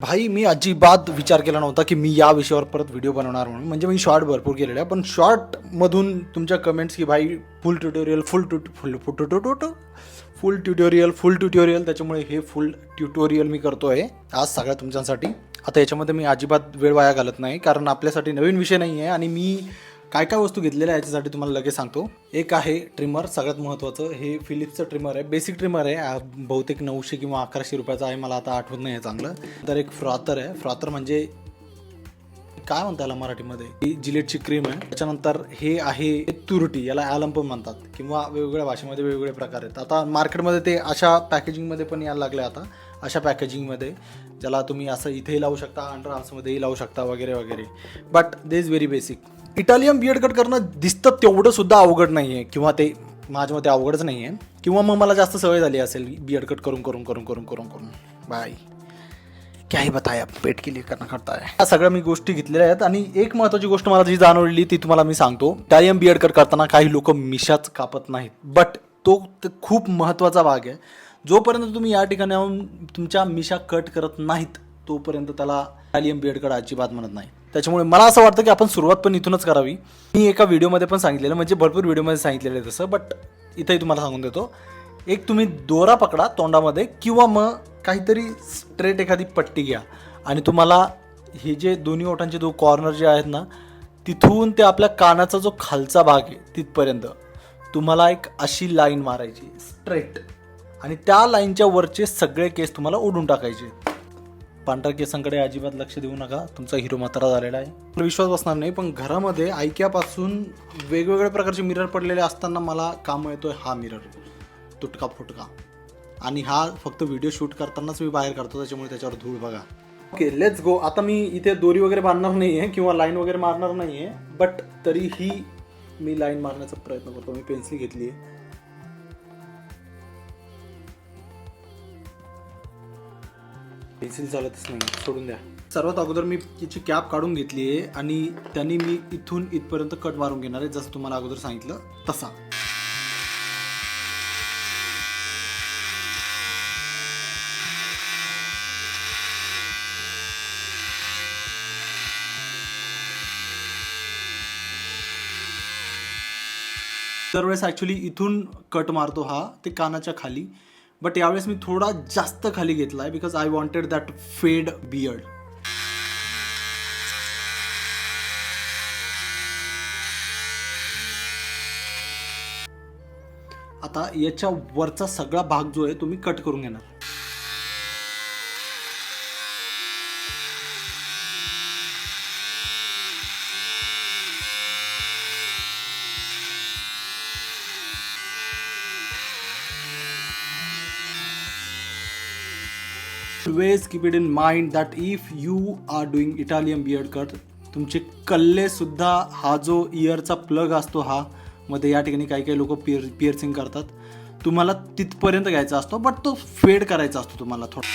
भाई मी अजिबात विचार केला नव्हता की मी या विषयावर परत व्हिडिओ बनवणार म्हणून. म्हणजे मी शॉर्ट भरपूर केलेले आहे, पण शॉर्टमधून तुमच्या कमेंट्स की भाई फुल ट्युटोरियल फुल ट्युटोरियल त्याच्यामुळे हे फुल ट्युटोरियल मी करतो आहे आज सगळ्या तुमच्यासाठी. आता याच्यामध्ये मी अजिबात वेळ वाया घालत नाही, कारण आपल्यासाठी नवीन विषय नाही आहे. आणि मी काय काय वस्तू घेतलेल्या आहे याच्यासाठी तुम्हाला लगेच सांगतो. एक आहे ट्रिमर, सगळ्यात महत्त्वाचं. हे फिलिप्सचं ट्रिमर आहे, बेसिक ट्रिमर आहे, बहुतेक 900 किंवा 1100 रुपयाचं आहे, मला आता आठवत नाही आहे चांगलं. तर एक फ्रॉथर आहे. फ्रॉथर म्हणजे काय म्हणता याला मराठीमध्ये, ही जिलेटची क्रीम आहे. त्याच्यानंतर हे आहे तुरटी, याला ॲलम पण म्हणतात, किंवा वेगवेगळ्या भाषेमध्ये वेगवेगळे प्रकार आहेत. आता मार्केटमध्ये ते अशा पॅकेजिंगमध्ये पण यायला लागले, आता अशा पॅकेजिंगमध्ये, ज्याला तुम्ही असं इथेही लावू शकता, अंडर आर्म्समध्येही लावू शकता वगैरे वगैरे. But they is very basic. Italian beard cut करणं दिसतं तेवढं सुद्धा अवघड नाही आहे, किंवा ते माझ्या मते अवघडच नाही आहे, किंवा मग मला जास्त सवय झाली असेल बियर्ड कट करून करून करून करून करून करून बाय क्या ही बताया, पेट के लिए करना करता है. या सगळ्या मी गोष्टी घेतलेल्या आहेत. आणि एक महत्त्वाची गोष्ट मला जी जाणवली ती तुम्हाला मी सांगतो. इटालियन बियर्ड कट करताना काही लोक मिशाच कापत नाहीत, बट तो खूप महत्त्वाचा भाग आहे. जोपर्यंत तुम्ही या ठिकाणी येऊन तुमच्या मिशा कट करत नाहीत तोपर्यंत त्याला इटालियन बियर्ड कट अजिबात म्हणत नाही. त्याच्यामुळे मला असं वाटतं की आपण सुरुवात पण इथूनच करावी. मी एका व्हिडिओमध्ये पण सांगितलेलं, म्हणजे भरपूर व्हिडिओमध्ये सांगितलेलं आहे तसं, बट इथंही तुम्हाला सांगून देतो. एक तुम्ही दोरा पकडा तोंडामध्ये, किंवा मग काहीतरी स्ट्रेट एखादी पट्टी घ्या, आणि तुम्हाला हे जे दोन्ही ओठांचे दो कॉर्नर जे आहेत ना, तिथून ते आपल्या कानाचा जो खालचा भाग आहे तिथपर्यंत तुम्हाला एक अशी लाईन मारायची स्ट्रेट, आणि त्या लाईनच्या वरचे सगळे केस तुम्हाला ओढून टाकायचे. पांढऱ्या केसांकडे अजिबात लक्ष देऊ नका, तुमचा हिरो म्हातारा झालेला आहे. मला विश्वास बसणार नाही, पण घरामध्ये ऐक्यापासून वेगवेगळ्या प्रकारचे मिरर पडलेले असताना मला काम येतोय हा मिरर, तुटका फुटका. आणि हा फक्त व्हिडिओ शूट करतानाच मी बाहेर काढतो, त्याच्यामुळे त्याच्यावर धूळ बघा. Okay, let's go. आता मी इथे दोरी वगैरे बांधणार नाही आहे, किंवा लाईन वगैरे मारणार नाही आहे, बट तरीही मी लाईन मारण्याचा प्रयत्न करतो. मी पेन्सिल घेतली आहे. पेन्सिल चालतच नाही, सोडून द्या. सर्वात अगोदर मी तिची कॅप काढून घेतली आहे, आणि त्यांनी मी इथून इथपर्यंत कट मारून घेणार आहे, जसं तुम्हाला अगोदर सांगितलं तसा. दरवेळेस ॲक्च्युली इथून कट मारतो हा, ते कानाच्या खाली, बट यावेळेस मी थोडा जास्त खाली घेतला आहे, बिकॉज आय वॉन्टेड दॅट फेड बियर्ड. आता याच्या वरचा सगळा भाग जो आहे तो मी कट करून घेणार. Always keep it in mind that if you are doing Italian beard cut, तुमचे कल्ले सुद्धा, हा जो इयरचा प्लग असतो हा मध्ये, या ठिकाणी काही काही लोक पिअर्सिंग करतात, तुम्हाला तिथपर्यंत घ्यायचा असतो, बट तो फेड करायचा असतो तुम्हाला थोडा.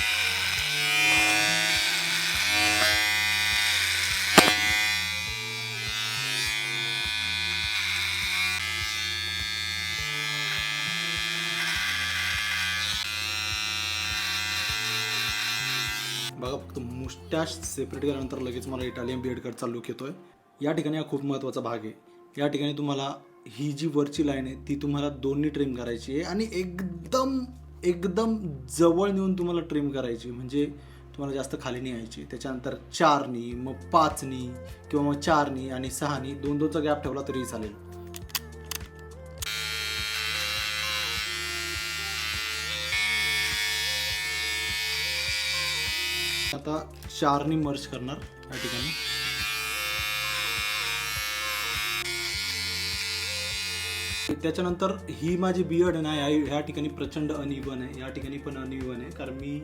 बघा, फक्त मुस्टॅश सेपरेट केल्यानंतर लगेच मला इटालियन बियर्ड कटचा लुक येतोय. या ठिकाणी हा खूप महत्त्वाचा भाग आहे. या ठिकाणी तुम्हाला ही जी वरची लाईन आहे ती तुम्हाला दोन्ही ट्रिम करायची आहे, आणि एकदम एकदम जवळ नेऊन तुम्हाला ट्रिम करायची, म्हणजे तुम्हाला जास्त खाली नाही यायची. त्याच्यानंतर 4नी, मग 5नी, किंवा मग 4नी आणि 6नी, 2-2चा गॅप ठेवला तरी चालेल. आता 4नी मर्ज करणार या ठिकाणी. त्याच्यानंतर ही माझी बियर्ड आहे ना, ह्या ठिकाणी प्रचंड अनइवन आहे, या ठिकाणी पण अनइवन आहे, कारण मी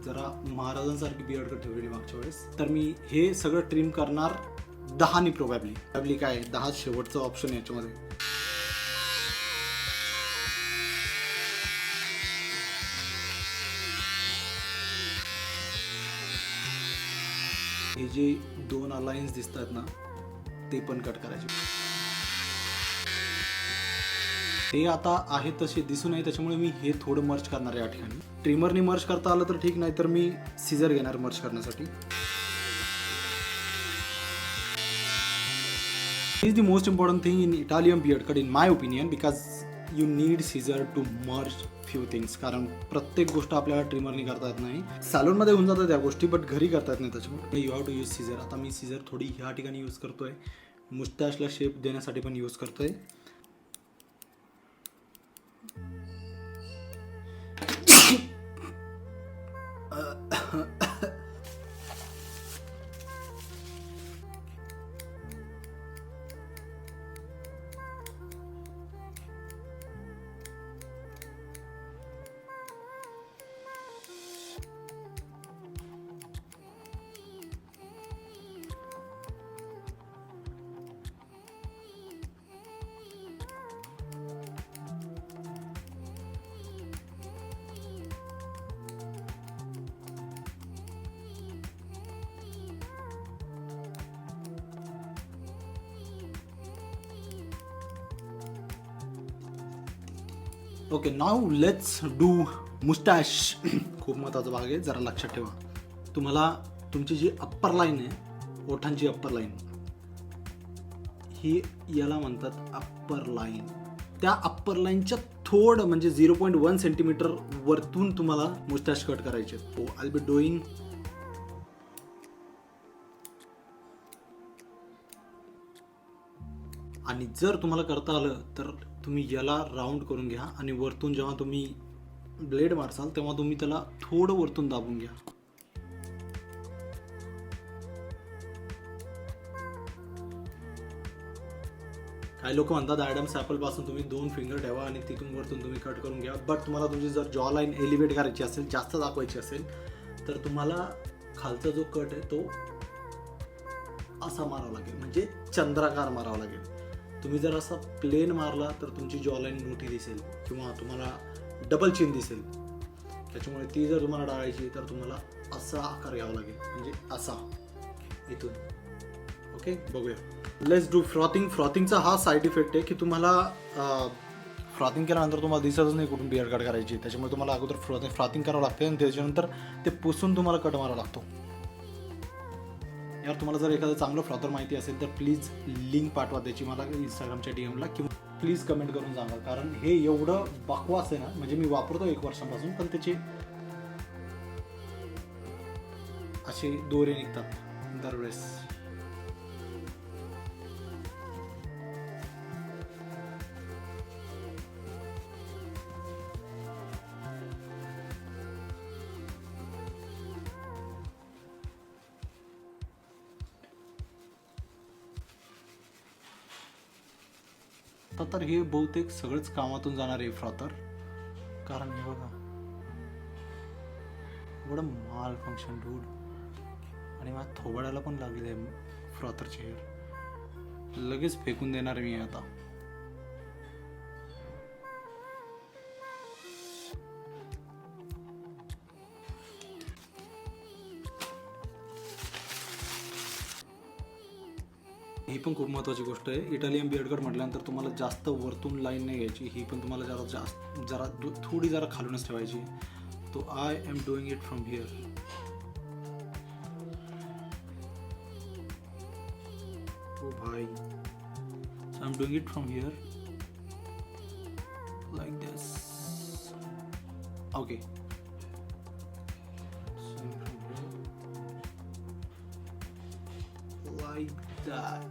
जरा महाराजांसारखी बियर्ड कट ठेवलेली मागच्या वेळेस. तर मी हे सगळं ट्रिम करणार 10नी प्रोबॅबली काय 10 शेवटचं ऑप्शन आहे याच्यामध्ये. हे जे 2 अलायन्स दिसतात ना, ते पण कट करायचे. ते आता आहे तसे दिसू नये, त्याच्यामुळे मी हे थोडं मर्ज करणार आहे या ठिकाणी. ट्रिमरने मर्ज करता आलं तर ठीक, नाही तर मी सीझर घेणार मर्ज करण्यासाठी. Is the most important thing in Italian beard cut in my opinion, because you need scissor to merge few things. कारण प्रत्येक गोष्ट आपल्याला ट्रिमरने करता येत नाही. सॅलूनमध्ये होऊन जातात त्या गोष्टी, बट घरी करता येत नाही. त्याच्यामुळे you have to use scissor. आता मी सीझर थोडी ह्या ठिकाणी यूज करतोय, मुस्टॅशला शेप देण्यासाठी पण यूज करतोय. Okay, now let's do moustache. खूप महत्त्वाचा भाग आहे, जरा लक्षात ठेवा. तुम्हाला तुमची जी अप्पर लाईन आहे, ओठांची अप्पर लाईन, ही याला म्हणतात अप्पर लाईन. त्या अप्पर लाईनच्या थोडं म्हणजे 0.1 सेंटीमीटर वरतून तुम्हाला मुस्टॅश कट करायचे. सो आय बी डुईंग आणि जर तुम्हाला करता आलं तर तुम्ही याला राऊंड करून घ्या आणि वरतून जेव्हा तुम्ही ब्लेड मारसाल तेव्हा तुम्ही त्याला थोडं वरतून दाबून घ्या. काही लोक म्हणतात ॲडम्स ॲपल पासून तुम्ही 2 फिंगर ठेवा आणि तिथून वरतून तुम्ही कट करून घ्या. बट तुम्हाला तुमची जर जॉ लाईन एलिव्हेट करायची असेल, जास्त दाखवायची असेल, तर तुम्हाला खालचा जो कट आहे तो असा मारावा लागेल, म्हणजे चंद्राकार मारावा लागेल. तुम्ही जर असा प्लेन मारला तर तुमची जॉ लाईन मोठी दिसेल किंवा तुम्हाला डबल चिन दिसेल. त्याच्यामुळे ती जर तुम्हाला टाळायची तर तुम्हाला असा आकार घ्यावा लागेल, म्हणजे असा इथून. ओके, बघूया. Let's do frothing. फ्रॉथिंगचा हा साईड इफेक्ट आहे की तुम्हाला फ्रॉथिंग केल्यानंतर तुम्हाला दिसतच नाही कुठून बिअर्ड कट करायची. त्याच्यामुळे तुम्हाला अगोदर फ्रॉथिंग करावं लागते आणि त्याच्यानंतर ते पुसून तुम्हाला कट मारावा लागतो. यार, तुम्हाला जर एखादं चांगलं फ्रॉथर माहिती असेल तर प्लीज लिंक पाठवा त्याची मला इंस्टाग्रामच्या DMला, किंवा प्लीज कमेंट करून सांगा. कारण हे एवढं बकवास आहे ना, म्हणजे मी वापरतो 1 वर्षापासून, पण त्याचे असे दोरे निघतात दरवेळेस. तर हे बहुतेक सगळंच कामातून जाणार आहे फ्रॉथर. कारण हे बघा, एवढं माल फंक्शन डूड. आणि मला थोबाडाला पण लागले आहे फ्रॉथरचे हेअर. लगेच फेकून देणार मी आता. ही पण खूप महत्त्वाची गोष्ट आहे. इटालियन बिअर्ड कट म्हटल्यानंतर तुम्हाला जास्त वरतून लाईन नाही घ्यायची, ही पण तुम्हाला जरा थोडी खालूनच ठेवायची. तो I am doing it from here. ओ भाई, so I am doing it from here like this. Okay, like that.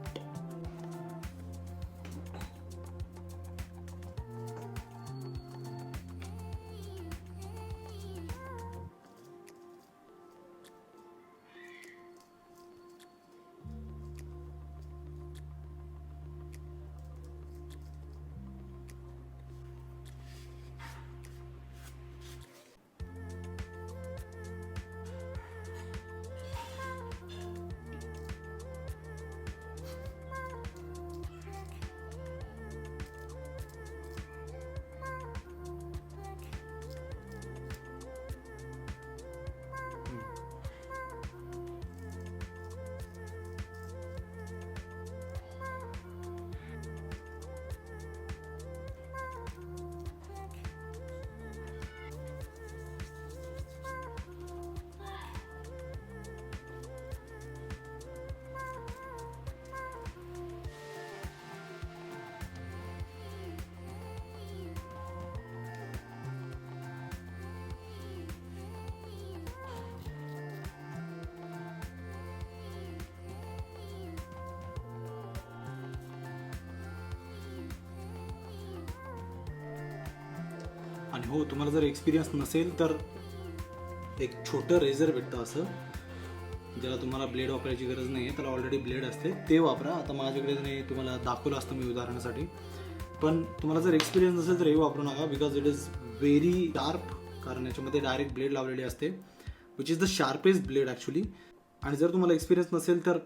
आणि हो, तुम्हाला जर एक्सपिरियन्स नसेल तर एक छोटं रेझर भेटतं असं, ज्याला तुम्हाला ब्लेड वापरायची गरज नाही आहे, त्याला ऑलरेडी ब्लेड असते, ते वापरा. आता माझ्याकडे नाही, तुम्हाला दाखवलं असतं मी उदाहरणासाठी. पण तुम्हाला जर एक्सपिरियन्स नसेल तर हे वापरू नका, because it is very sharp, कारण याच्यामध्ये डायरेक्ट ब्लेड लावलेली असते, which is the sharpest blade actually. आणि जर तुम्हाला एक्सपिरियन्स नसेल तर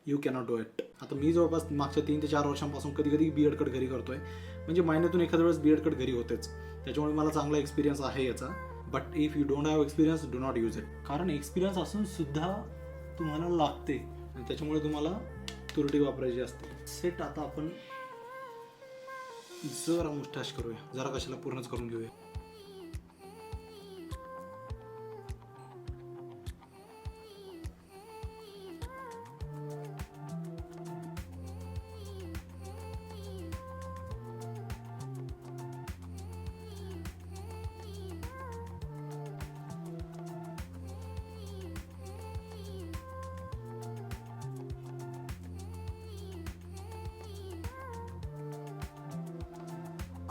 यू कॅनॉट डू इट. आता मी जवळपास मागच्या 3 ते 4 वर्षांपासून कधी कधी बियर्ड कट घरी करतोय, म्हणजे महिन्यातून एखाद्या वेळेस बियर्ड कट घरी होतेच, त्याच्यामुळे मला चांगला एक्सपिरियन्स आहे याचा. But if you don't have experience, do not use it, कारण एक्सपिरियन्स असून सुद्धा तुम्हाला लागते आणि त्याच्यामुळे तुम्हाला तुरटी वापरायची असते. सेट आता आपण जरा मुस्टॅश करूया, जरा कशाला पूर्णच करून घेऊया.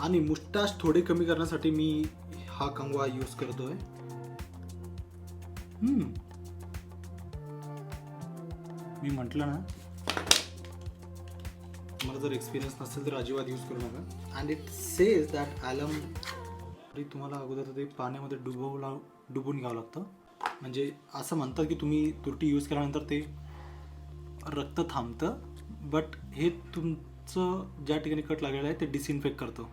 आणि मुस्टाश थोडे कमी करण्यासाठी मी हा कंगवा यूज करतोय. मी म्हटलं ना, मला जर एक्सपिरियन्स नसेल तर अजिबात यूज करू नका. अँड इट सेज दॅट ॲलम तुम्हाला अगोदर ते पाण्यामध्ये डुबून घ्यावं लागतं. म्हणजे असं म्हणतात की तुम्ही तुरटी यूज केल्यानंतर ते रक्त थांबतं, बट हे तुमचं ज्या ठिकाणी कट लागलेलं आहे ते डिसइन्फेक्ट करतं.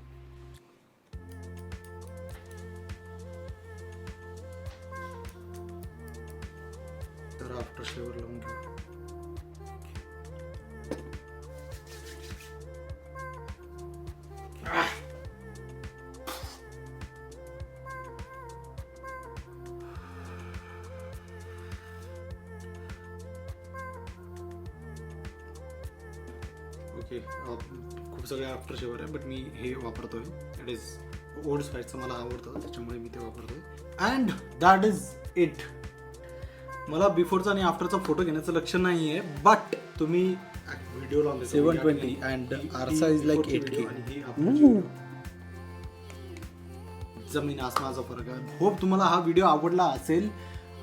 तर आफ्टर शेवर लावून घेऊ. ओके, खूप सगळे आफ्टर शेवर आहे, बट मी हे वापरतोय. इट इज ओल्ड स्पाइसचं, मला आवडतं त्याच्यामुळे मी ते वापरतोय. And that is it. मला बिफोरचा आणि आफ्टरचा फोटो घेण्याचं लक्ष नाही आहे, बट तुम्ही व्हिडिओ लावले 720 and आरसा is like 8K. जमीन आसमानाचा फरक आहे. होप तुम्हाला हा व्हिडिओ आवडला असेल,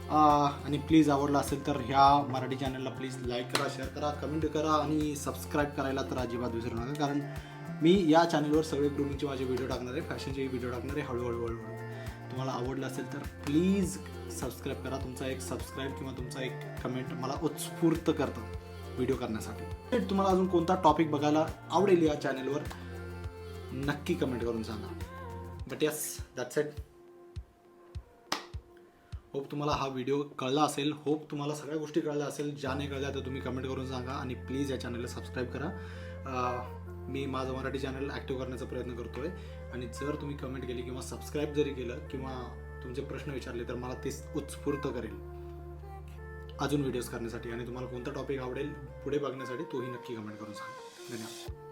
आणि प्लीज आवडला असेल तर ह्या मराठी चॅनलला प्लीज लाईक करा, शेअर करा, कमेंट करा आणि सबस्क्राईब करायला तर अजिबात विसरू नका. कारण मी या चॅनलवर सगळे ग्रूमिंगचे माझे व्हिडिओ टाकणार आहे, फॅशनचे व्हिडिओ टाकणार आहे हळूहळू. तुम्हाला आवडलं असेल तर प्लीज सबस्क्राईब करा. तुमचा एक सबस्क्राईब किंवा तुमचा एक कमेंट मला उत्स्फूर्त करतं व्हिडिओ करण्यासाठी. तुम्हाला अजून कोणता टॉपिक बघायला आवडेल या चॅनलवर नक्की कमेंट करून सांगा. But yes, that's it. Hope तुम्हाला हा व्हिडिओ कळला असेल, होप तुम्हाला सगळ्या गोष्टी कळल्या असेल. ज्या नाही कळल्या तर तुम्ही कमेंट करून सांगा आणि प्लीज या चॅनलला सबस्क्राईब करा. मी माझं मराठी चॅनल ॲक्टिव्ह करण्याचा प्रयत्न करतो आहे आणि जर तुम्ही कमेंट केली किंवा सबस्क्राईब जरी केलं किंवा तुमचे प्रश्न विचारले तर मला ते उत्स्फूर्त करेल अजून व्हिडिओज करण्यासाठी. आणि तुम्हाला कोणता टॉपिक आवडेल पुढे बघण्यासाठी तोही नक्की कमेंट करून सांगा. धन्यवाद.